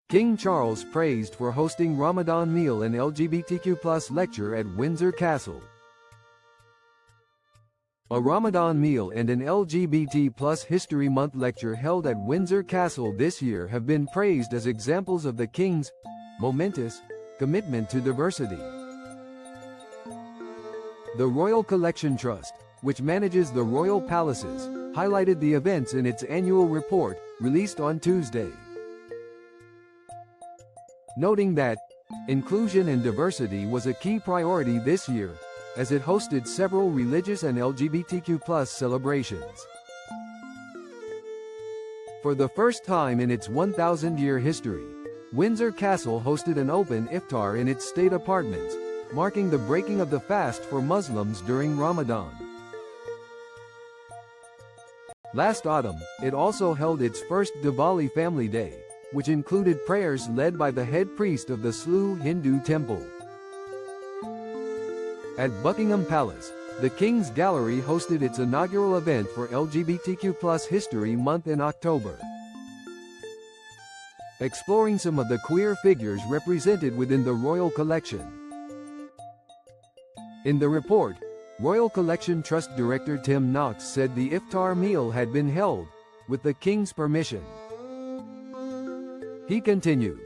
King Charles praised for hosting Ramadan meal and LGBTQ+ lecture at Windsor Castle. A Ramadan meal and an LGBT+ History Month lecture held at Windsor Castle this year have been praised as examples of the King's momentous commitment to diversity. The Royal Collection Trust, which manages the royal palaces, highlighted the events in its annual report, released on Tuesday, noting that inclusion and diversity was a key priority this year, as it hosted several religious and LGBTQ+ celebrations. For the first time in its 1,000-year history, Windsor Castle hosted an open iftar in its state apartments, marking the breaking of the fast for Muslims during Ramadan. Last autumn, it also held its first Diwali Family Day, which included prayers led by the head priest of the Slough Hindu temple. At Buckingham Palace, the King's Gallery hosted its inaugural event for LGBTQ+ History Month in October, exploring some of the queer figures represented within the Royal Collection. In the report, Royal Collection Trust Director Tim Knox said the iftar meal had been held with the King's permission. He continued,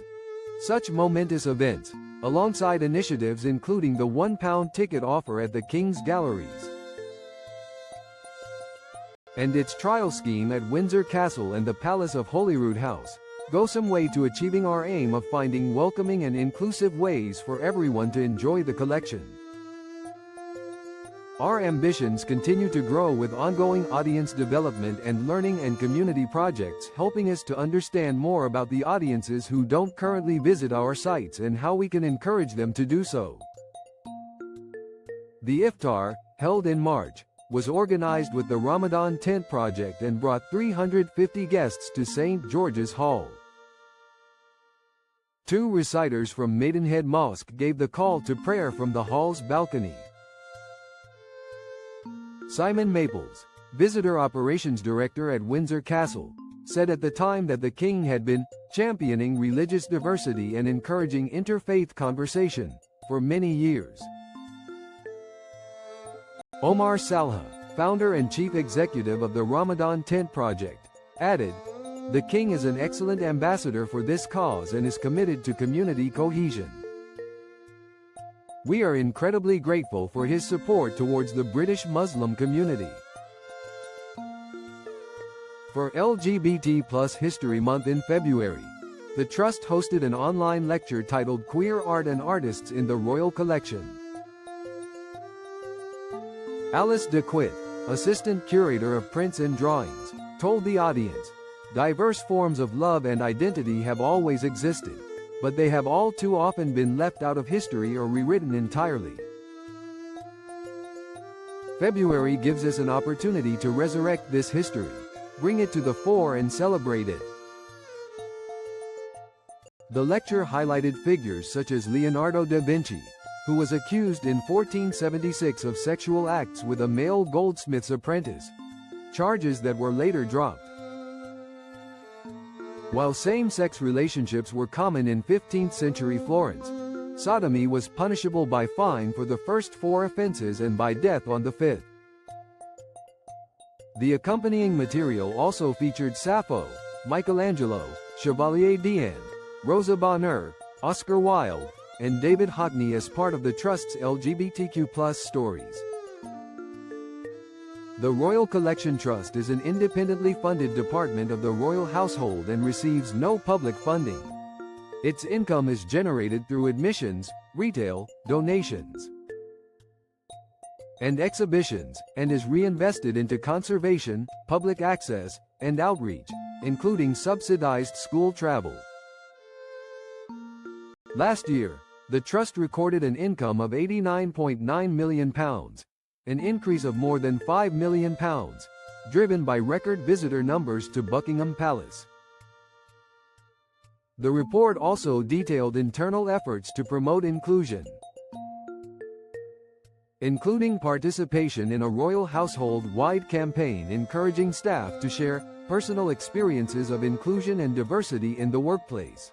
"Such momentous events, alongside initiatives including the £1 ticket offer at the King's Galleries and its trial scheme at Windsor Castle and the Palace of Holyrood House, go some way to achieving our aim of finding welcoming and inclusive ways for everyone to enjoy the collection. Our ambitions continue to grow with ongoing audience development and learning and community projects helping us to understand more about the audiences who don't currently visit our sites and how we can encourage them to do so." The iftar, held in March, was organized with the Ramadan Tent Project and brought 350 guests to St. George's Hall. Two reciters from Maidenhead Mosque gave the call to prayer from the hall's balcony. Simon Maples, Visitor Operations Director at Windsor Castle, said at the time that the King had been championing religious diversity and encouraging interfaith conversation for many years. Omar Salha, founder and chief executive of the Ramadan Tent Project, added, "The King is an excellent ambassador for this cause and is committed to community cohesion. We are incredibly grateful for his support towards the British Muslim community." For LGBT+ History Month in February, the Trust hosted an online lecture titled Queer Art and Artists in the Royal Collection. Alice DeQuitt, assistant curator of prints and drawings, told the audience, "Diverse forms of love and identity have always existed, but they have all too often been left out of history or rewritten entirely. February gives us an opportunity to resurrect this history, bring it to the fore and celebrate it." The lecture highlighted figures such as Leonardo da Vinci, who was accused in 1476 of sexual acts with a male goldsmith's apprentice, charges that were later dropped. While same-sex relationships were common in 15th-century Florence, sodomy was punishable by fine for the first 4 offenses and by death on the 5th. The accompanying material also featured Sappho, Michelangelo, Chevalier D'And, Rosa Bonheur, Oscar Wilde, and David Hockney as part of the Trust's LGBTQ+ stories. The Royal Collection Trust is an independently funded department of the royal household and receives no public funding. Its income is generated through admissions, retail, donations, and exhibitions, and is reinvested into conservation, public access, and outreach, including subsidized school travel. Last year, the Trust recorded an income of £89.9 million, an increase of more than £5 million, driven by record visitor numbers to Buckingham Palace. The report also detailed internal efforts to promote inclusion, including participation in a royal household-wide campaign encouraging staff to share personal experiences of inclusion and diversity in the workplace.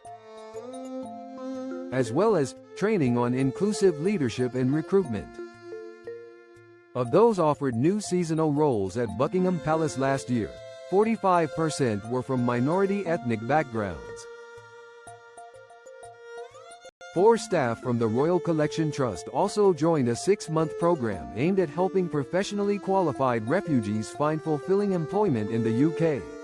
as well as training on inclusive leadership and recruitment. Of those offered new seasonal roles at Buckingham Palace last year, 45% were from minority ethnic backgrounds. 4 staff from the Royal Collection Trust also joined a 6-month program aimed at helping professionally qualified refugees find fulfilling employment in the UK.